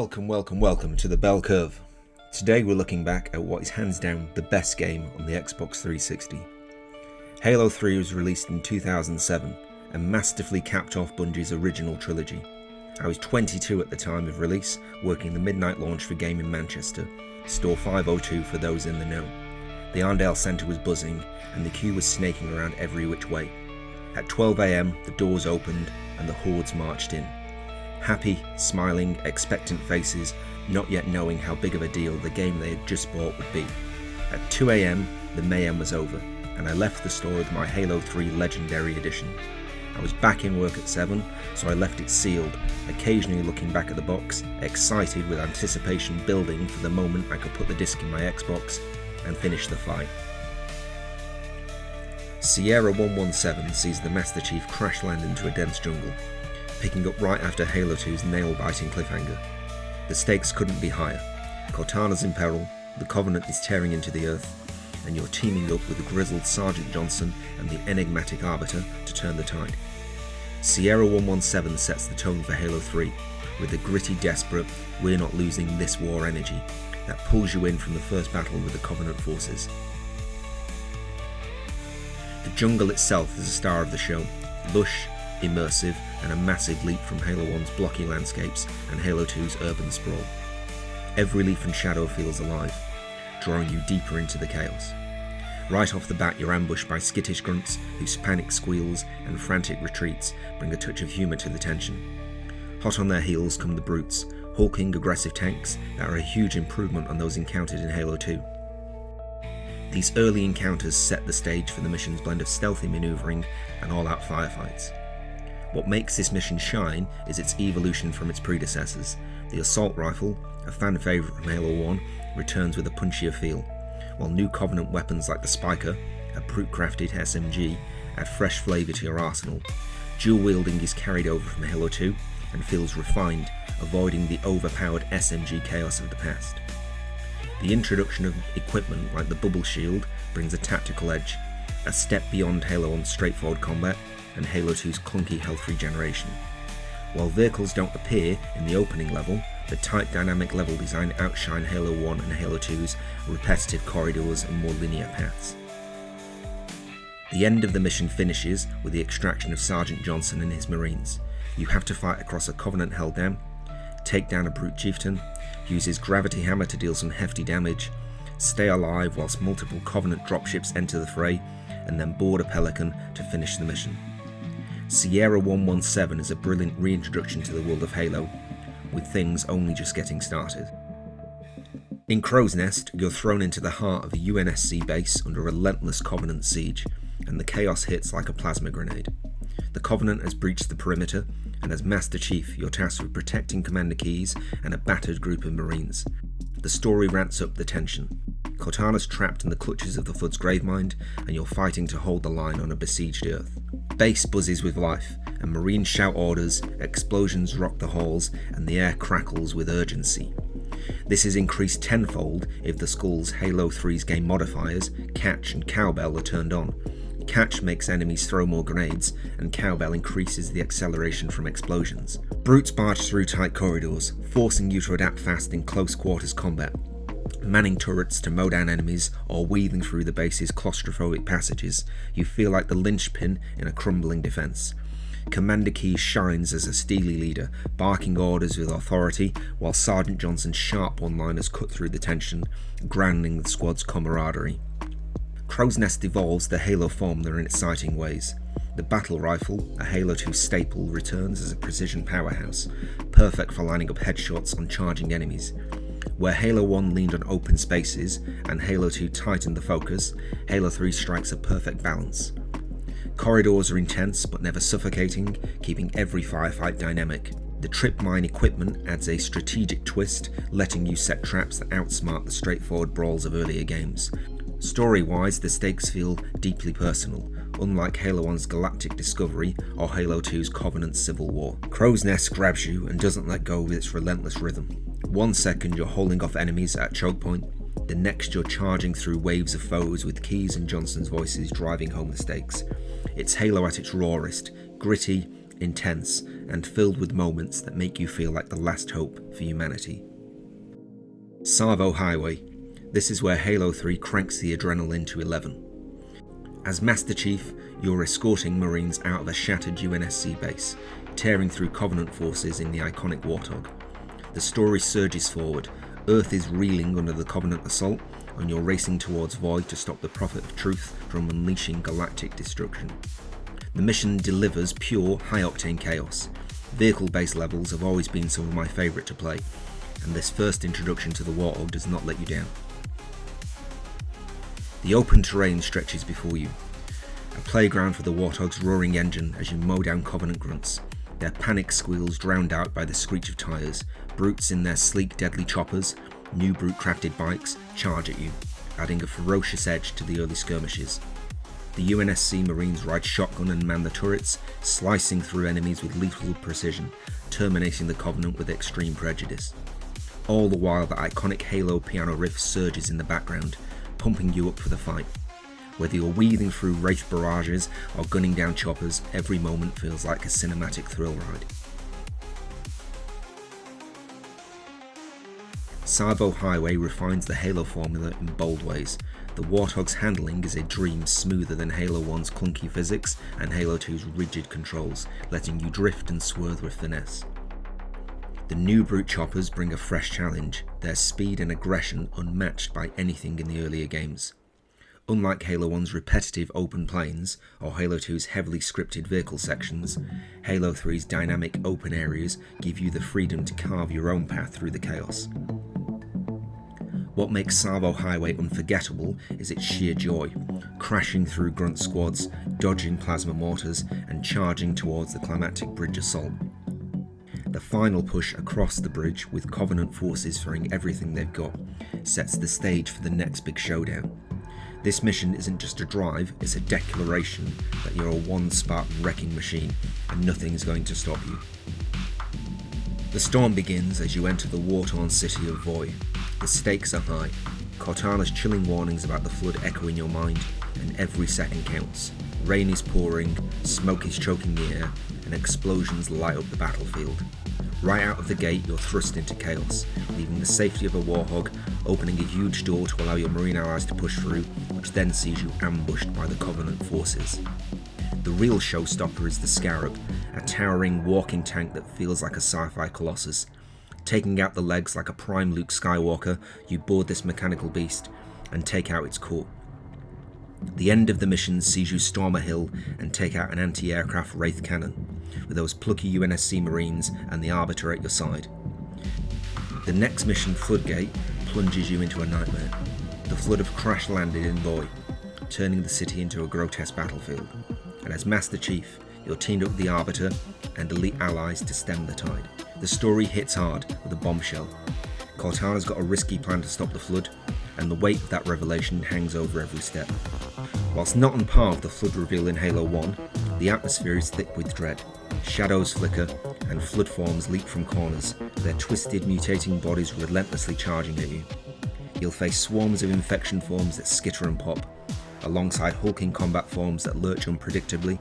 Welcome to the Bell Curve. Today we're looking back at what is hands down the best game on the Xbox 360. Halo 3 was released in 2007 and masterfully capped off Bungie's original trilogy. I was 22 at the time of release, working the midnight launch for Game in Manchester, Store 502 for those in the know. The Arndale Centre was buzzing and the queue was snaking around every which way. At 12 AM the doors opened and the hordes marched in. Happy, smiling, expectant faces, not yet knowing how big of a deal the game they had just bought would be. At 2 AM, the mayhem was over, and I left the store with my Halo 3 Legendary Edition. I was back in work at 7, so I left it sealed, occasionally looking back at the box, excited with anticipation building for the moment I could put the disc in my Xbox and finish the fight. Sierra 117 sees the Master Chief crash land into a dense jungle, picking up right after Halo 2's nail-biting cliffhanger. The stakes couldn't be higher. Cortana's in peril, the Covenant is tearing into the earth, and you're teaming up with the grizzled Sergeant Johnson and the enigmatic Arbiter to turn the tide. Sierra 117 sets the tone for Halo 3, with the gritty, desperate, we're not losing this war energy that pulls you in from the first battle with the Covenant forces. The jungle itself is the star of the show, lush, immersive, and a massive leap from Halo 1's blocky landscapes and Halo 2's urban sprawl. Every leaf and shadow feels alive, drawing you deeper into the chaos. Right off the bat you're ambushed by skittish grunts whose panic squeals and frantic retreats bring a touch of humour to the tension. Hot on their heels come the brutes, hulking aggressive tanks that are a huge improvement on those encountered in Halo 2. These early encounters set the stage for the mission's blend of stealthy manoeuvring and all-out firefights. What makes this mission shine is its evolution from its predecessors. The assault rifle, a fan favourite from Halo 1, returns with a punchier feel, while new Covenant weapons like the Spiker, a brute-crafted SMG, add fresh flavour to your arsenal. Dual wielding is carried over from Halo 2 and feels refined, avoiding the overpowered SMG chaos of the past. The introduction of equipment like the bubble shield brings a tactical edge, a step beyond Halo 1's straightforward combat and Halo 2's clunky health regeneration. While vehicles don't appear in the opening level, the tight dynamic level design outshine Halo 1 and Halo 2's repetitive corridors and more linear paths. The end of the mission finishes with the extraction of Sergeant Johnson and his Marines. You have to fight across a Covenant held dam, take down a brute chieftain, use his gravity hammer to deal some hefty damage, stay alive whilst multiple Covenant dropships enter the fray, and then board a Pelican to finish the mission. Sierra 117 is a brilliant reintroduction to the world of Halo, with things only just getting started. In Crow's Nest, you're thrown into the heart of a UNSC base under relentless Covenant siege, and the chaos hits like a plasma grenade. The Covenant has breached the perimeter, and as Master Chief, you're tasked with protecting Commander Keys and a battered group of Marines. The story ramps up the tension. Cortana's trapped in the clutches of the Flood's gravemind, and you're fighting to hold the line on a besieged Earth. Base buzzes with life, and Marines shout orders, explosions rock the halls, and the air crackles with urgency. This is increased tenfold if the Skull's Halo 3's game modifiers, Catch and Cowbell, are turned on. Catch makes enemies throw more grenades, and Cowbell increases the acceleration from explosions. Brutes barge through tight corridors, forcing you to adapt fast in close quarters combat. Manning turrets to mow down enemies or weaving through the base's claustrophobic passages, you feel like the linchpin in a crumbling defence. Commander Keys shines as a steely leader, barking orders with authority, while Sergeant Johnson's sharp one-liners cut through the tension, grounding the squad's camaraderie. Crow's Nest evolves the Halo formula in exciting ways. The battle rifle, a Halo 2 staple, returns as a precision powerhouse, perfect for lining up headshots on charging enemies. Where Halo 1 leaned on open spaces and Halo 2 tightened the focus, Halo 3 strikes a perfect balance. Corridors are intense but never suffocating, keeping every firefight dynamic. The trip mine equipment adds a strategic twist, letting you set traps that outsmart the straightforward brawls of earlier games. Story-wise, the stakes feel deeply personal, unlike Halo 1's galactic discovery or Halo 2's Covenant Civil War. Crow's Nest grabs you and doesn't let go with its relentless rhythm. 1 second you're holding off enemies at choke point, the next you're charging through waves of foes with Keys and Johnson's voices driving home the stakes. It's Halo at its rawest, gritty, intense, and filled with moments that make you feel like the last hope for humanity. Tsavo Highway. This is where Halo 3 cranks the adrenaline to 11. As Master Chief, you're escorting Marines out of a shattered UNSC base, tearing through Covenant forces in the iconic Warthog. The story surges forward. Earth is reeling under the Covenant assault, and you're racing towards Void to stop the Prophet of Truth from unleashing galactic destruction. The mission delivers pure, high-octane chaos. Vehicle-based levels have always been some of my favourite to play, and this first introduction to the Warthog does not let you down. The open terrain stretches before you, a playground for the Warthog's roaring engine as you mow down Covenant grunts, their panic squeals drowned out by the screech of tyres. Brutes in their sleek, deadly choppers, new brute-crafted bikes, charge at you, adding a ferocious edge to the early skirmishes. The UNSC Marines ride shotgun and man the turrets, slicing through enemies with lethal precision, terminating the Covenant with extreme prejudice. All the while the iconic Halo piano riff surges in the background, pumping you up for the fight. Whether you're weaving through wraith barrages or gunning down choppers, every moment feels like a cinematic thrill ride. Tsavo Highway refines the Halo formula in bold ways. The Warthog's handling is a dream smoother than Halo 1's clunky physics and Halo 2's rigid controls, letting you drift and swerve with finesse. The new brute choppers bring a fresh challenge, their speed and aggression unmatched by anything in the earlier games. Unlike Halo 1's repetitive open plains, or Halo 2's heavily scripted vehicle sections, Halo 3's dynamic open areas give you the freedom to carve your own path through the chaos. What makes Tsavo Highway unforgettable is its sheer joy, crashing through grunt squads, dodging plasma mortars, and charging towards the climactic bridge assault. The final push across the bridge, with Covenant forces throwing everything they've got, sets the stage for the next big showdown. This mission isn't just a drive, it's a declaration that you're a one-Spartan wrecking machine and nothing is going to stop you. The storm begins as you enter the war-torn city of Void. The stakes are high. Cortana's chilling warnings about the Flood echo in your mind, and every second counts. Rain is pouring, smoke is choking the air, and explosions light up the battlefield. Right out of the gate, you're thrust into chaos, leaving the safety of a Warthog, opening a huge door to allow your Marine allies to push through, which then sees you ambushed by the Covenant forces. The real showstopper is the Scarab, a towering walking tank that feels like a sci-fi colossus. Taking out the legs like a prime Luke Skywalker, you board this mechanical beast and take out its core. The end of the mission sees you storm a hill and take out an anti-aircraft Wraith cannon, with those plucky UNSC Marines and the Arbiter at your side. The next mission, Floodgate, plunges you into a nightmare. The Flood have crash-landed in Void, turning the city into a grotesque battlefield. And as Master Chief, you're teamed up with the Arbiter and elite allies to stem the tide. The story hits hard with a bombshell. Cortana's got a risky plan to stop the Flood, and the weight of that revelation hangs over every step. Whilst not on par with the Flood reveal in Halo 1, the atmosphere is thick with dread. Shadows flicker, and Flood forms leap from corners, their twisted, mutating bodies relentlessly charging at you. You'll face swarms of infection forms that skitter and pop, alongside hulking combat forms that lurch unpredictably,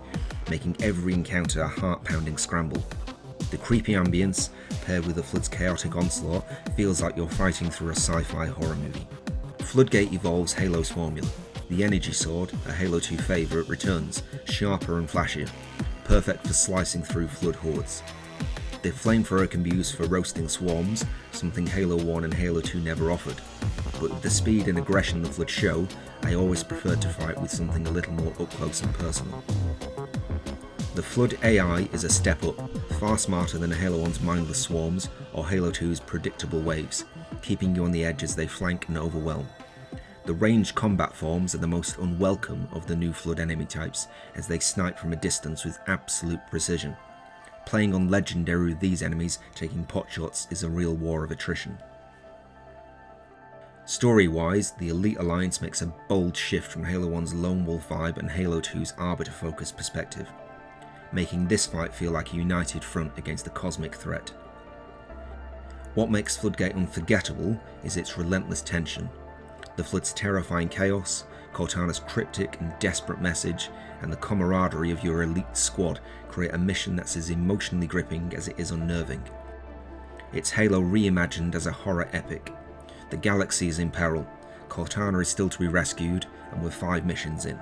making every encounter a heart-pounding scramble. The creepy ambience, paired with the Flood's chaotic onslaught, feels like you're fighting through a sci-fi horror movie. Floodgate evolves Halo's formula. The energy sword, a Halo 2 favourite, returns, sharper and flashier, perfect for slicing through Flood hordes. The flamethrower can be used for roasting swarms, something Halo 1 and Halo 2 never offered. But with the speed and aggression the Flood show, I always preferred to fight with something a little more up close and personal. The Flood AI is a step up, far smarter than Halo 1's mindless swarms or Halo 2's predictable waves, keeping you on the edge as they flank and overwhelm. The ranged combat forms are the most unwelcome of the new Flood enemy types, as they snipe from a distance with absolute precision. Playing on Legendary with these enemies taking potshots is a real war of attrition. Story-wise, the Elite Alliance makes a bold shift from Halo 1's Lone Wolf vibe and Halo 2's Arbiter-focused perspective, making this fight feel like a united front against the cosmic threat. What makes Floodgate unforgettable is its relentless tension. The Flood's terrifying chaos, Cortana's cryptic and desperate message, and the camaraderie of your elite squad create a mission that's as emotionally gripping as it is unnerving. It's Halo reimagined as a horror epic. The galaxy is in peril, Cortana is still to be rescued, and we're 5 missions in.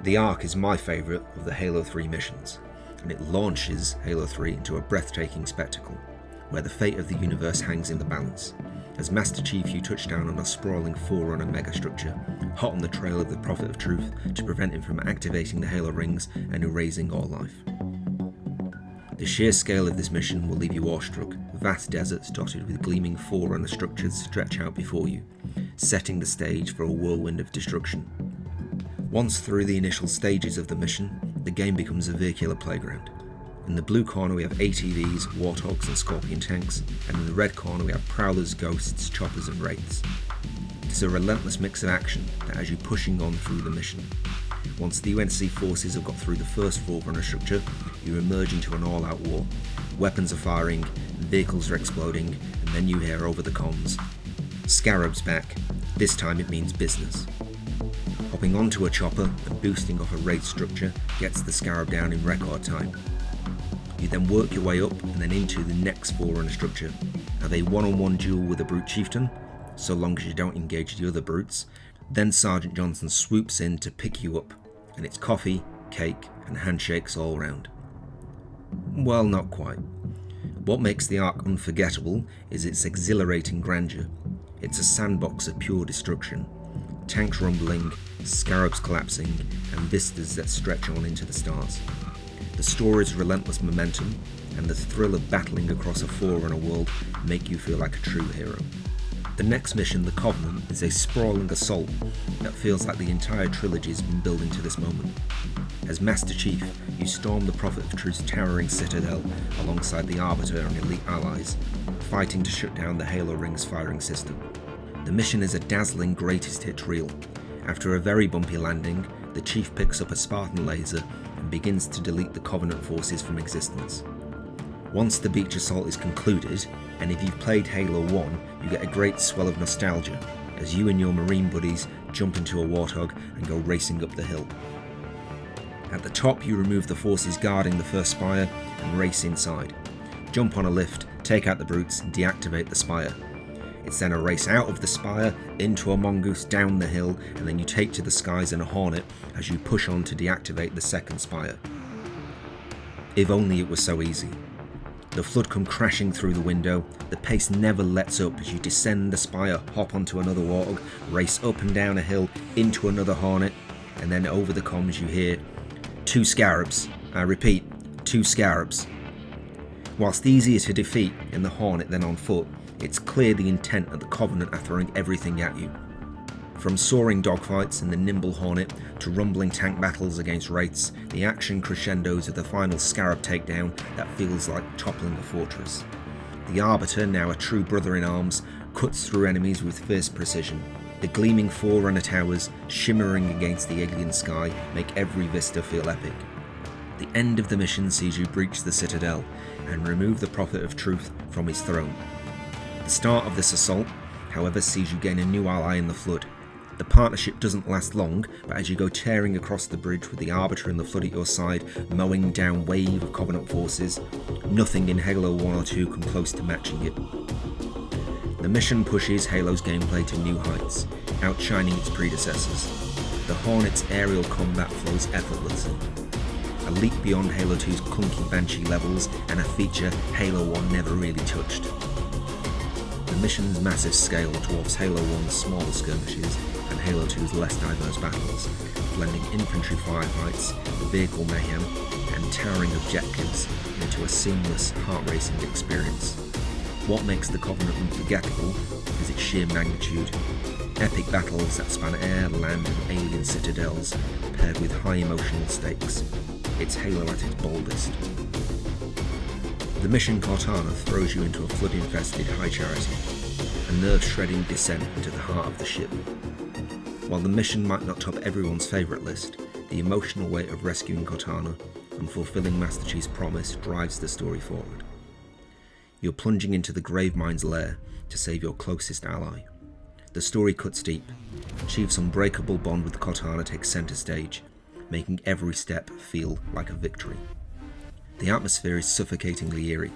The Ark is my favourite of the Halo 3 missions, and it launches Halo 3 into a breathtaking spectacle, where the fate of the universe hangs in the balance. As Master Chief, you touch down on a sprawling Forerunner megastructure, hot on the trail of the Prophet of Truth to prevent him from activating the Halo rings and erasing all life. The sheer scale of this mission will leave you awestruck. Vast deserts dotted with gleaming Forerunner structures stretch out before you, setting the stage for a whirlwind of destruction. Once through the initial stages of the mission, the game becomes a vehicular playground. In the blue corner we have ATVs, Warthogs and Scorpion tanks, and in the red corner we have Prowlers, Ghosts, Choppers and Wraiths. It's a relentless mix of action that has you pushing on through the mission. Once the UNC forces have got through the first Forerunner structure, you emerge into an all-out war. Weapons are firing, vehicles are exploding, and then you hear over the comms, "Scarab's back. This time it means business." Hopping onto a chopper and boosting off a Wraith structure gets the Scarab down in record time. You then work your way up and then into the next Forerunner structure. Have a one-on-one duel with a Brute Chieftain, so long as you don't engage the other Brutes. Then Sergeant Johnson swoops in to pick you up, and it's coffee, cake and handshakes all round. Well, not quite. What makes the Ark unforgettable is its exhilarating grandeur. It's a sandbox of pure destruction. Tanks rumbling, Scarabs collapsing, and vistas that stretch on into the stars. The story's relentless momentum and the thrill of battling across a Forerunner world make you feel like a true hero. The next mission, the Covenant, is a sprawling assault that feels like the entire trilogy's been building to this moment. As Master Chief, you storm the Prophet of Truth's towering citadel alongside the Arbiter and elite allies, fighting to shut down the Halo Ring's firing system. The mission is a dazzling greatest hits reel. After a very bumpy landing, the Chief picks up a Spartan laser and begins to delete the Covenant forces from existence. Once the beach assault is concluded, and if you've played Halo 1, you get a great swell of nostalgia as you and your Marine buddies jump into a Warthog and go racing up the hill. At the top, you remove the forces guarding the first spire and race inside. Jump on a lift, take out the brutes and deactivate the spire. It's then a race out of the spire, into a mongoose, down the hill, and then you take to the skies in a Hornet as you push on to deactivate the second spire. If only it was so easy. The Flood come crashing through the window, the pace never lets up as you descend the spire, hop onto another Warthog, race up and down a hill, into another Hornet, and then over the comms you hear, 2 Scarabs. I repeat, 2 Scarabs. Whilst easier to defeat in the Hornet than on foot, it's clear the intent of the Covenant are throwing everything at you. From soaring dogfights in the nimble Hornet to rumbling tank battles against Wraiths, the action crescendos of the final Scarab takedown that feels like toppling a fortress. The Arbiter, now a true brother in arms, cuts through enemies with fierce precision. The gleaming Forerunner towers, shimmering against the alien sky, make every vista feel epic. The end of the mission sees you breach the Citadel and remove the Prophet of Truth from his throne. The start of this assault, however, sees you gain a new ally in the Flood. The partnership doesn't last long, but as you go tearing across the bridge with the Arbiter and the Flood at your side, mowing down wave of Covenant forces, nothing in Halo 1 or 2 come close to matching it. The mission pushes Halo's gameplay to new heights, outshining its predecessors. The Hornet's aerial combat flows effortlessly, a leap beyond Halo 2's clunky Banshee levels and a feature Halo 1 never really touched. The mission's massive scale dwarfs Halo 1's smaller skirmishes and Halo 2's less diverse battles, blending infantry firefights, vehicle mayhem, and towering objectives into a seamless, heart-racing experience. What makes the Covenant unforgettable is its sheer magnitude. Epic battles that span air, land, and alien citadels, paired with high emotional stakes. It's Halo at its boldest. The mission Cortana throws you into a flood-infested high charity, a nerve-shredding descent into the heart of the ship. While the mission might not top everyone's favourite list, the emotional weight of rescuing Cortana and fulfilling Master Chief's promise drives the story forward. You're plunging into the Gravemine's lair to save your closest ally. The story cuts deep, Chief's unbreakable bond with Cortana takes centre stage, making every step feel like a victory. The atmosphere is suffocatingly eerie,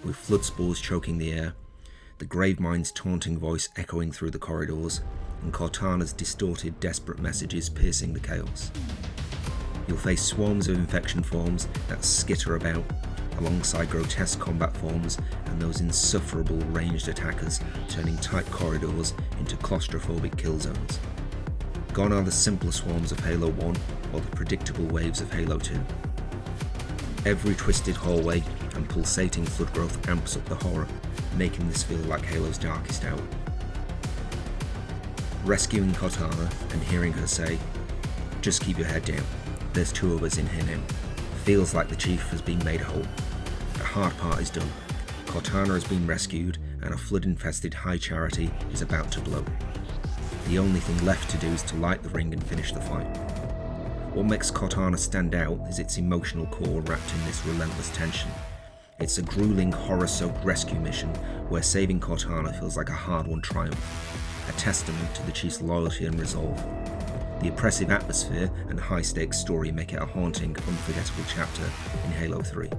with flood spores choking the air, the Gravemind's taunting voice echoing through the corridors, and Cortana's distorted, desperate messages piercing the chaos. You'll face swarms of infection forms that skitter about, alongside grotesque combat forms and those insufferable ranged attackers turning tight corridors into claustrophobic kill zones. Gone are the simpler swarms of Halo 1 or the predictable waves of Halo 2. Every twisted hallway and pulsating flood growth amps up the horror, making this feel like Halo's darkest hour. Rescuing Cortana and hearing her say, "Just keep your head down, there's 2 of us in here now," feels like the Chief has been made whole. The hard part is done. Cortana has been rescued and a flood-infested High Charity is about to blow. The only thing left to do is to light the ring and finish the fight. What makes Cortana stand out is its emotional core wrapped in this relentless tension. It's a grueling, horror-soaked rescue mission where saving Cortana feels like a hard-won triumph, a testament to the Chief's loyalty and resolve. The oppressive atmosphere and high-stakes story make it a haunting, unforgettable chapter in Halo 3.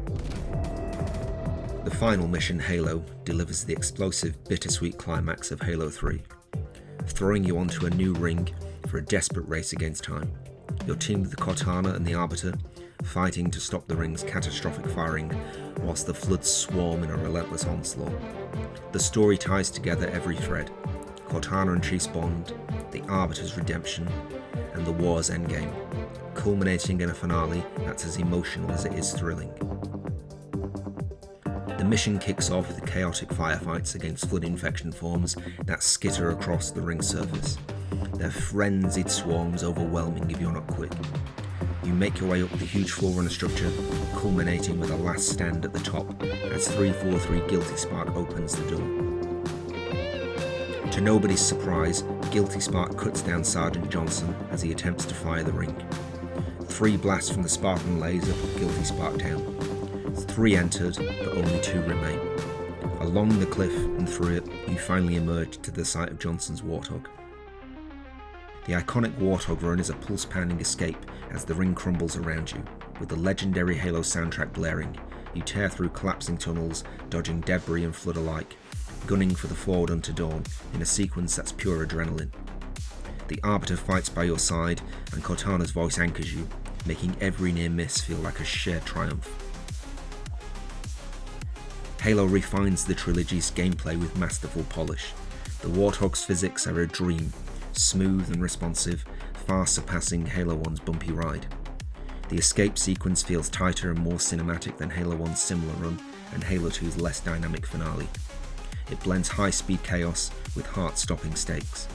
The final mission, Halo, delivers the explosive, bittersweet climax of Halo 3, throwing you onto a new ring for a desperate race against time. You're teamed with Cortana and the Arbiter, fighting to stop the ring's catastrophic firing, whilst the floods swarm in a relentless onslaught. The story ties together every thread: Cortana and Chief's bond, the Arbiter's redemption, and the war's endgame, culminating in a finale that's as emotional as it is thrilling. The mission kicks off with the chaotic firefights against flood infection forms that skitter across the ring surface, their frenzied swarms overwhelming if you're not quick. You make your way up the huge Forerunner structure, culminating with a last stand at the top as 343 Guilty Spark opens the door. To nobody's surprise, Guilty Spark cuts down Sergeant Johnson as he attempts to fire the ring. 3 blasts from the Spartan laser put Guilty Spark down. 3 entered, but only 2 remain. Along the cliff and through it, you finally emerge to the site of Johnson's Warthog. The iconic Warthog run is a pulse-pounding escape as the ring crumbles around you. With the legendary Halo soundtrack blaring, you tear through collapsing tunnels, dodging debris and flood alike, gunning for the forward unto dawn in a sequence that's pure adrenaline. The Arbiter fights by your side, and Cortana's voice anchors you, making every near miss feel like a shared triumph. Halo refines the trilogy's gameplay with masterful polish. The Warthog's physics are a dream, smooth and responsive, far surpassing Halo 1's bumpy ride. The escape sequence feels tighter and more cinematic than Halo 1's similar run and Halo 2's less dynamic finale. It blends high-speed chaos with heart-stopping stakes.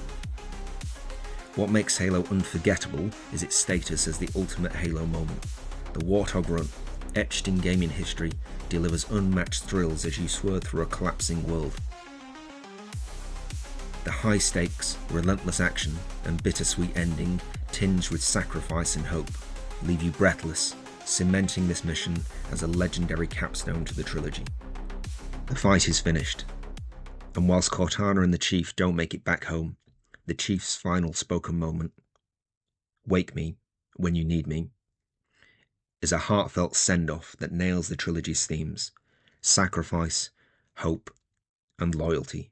What makes Halo unforgettable is its status as the ultimate Halo moment. The Warthog run, etched in gaming history, delivers unmatched thrills as you swerve through a collapsing world. The high stakes, relentless action, and bittersweet ending, tinged with sacrifice and hope, leave you breathless, cementing this mission as a legendary capstone to the trilogy. The fight is finished, and whilst Cortana and the Chief don't make it back home, the Chief's final spoken moment, "Wake me when you need me," is a heartfelt send-off that nails the trilogy's themes: sacrifice, hope, and loyalty.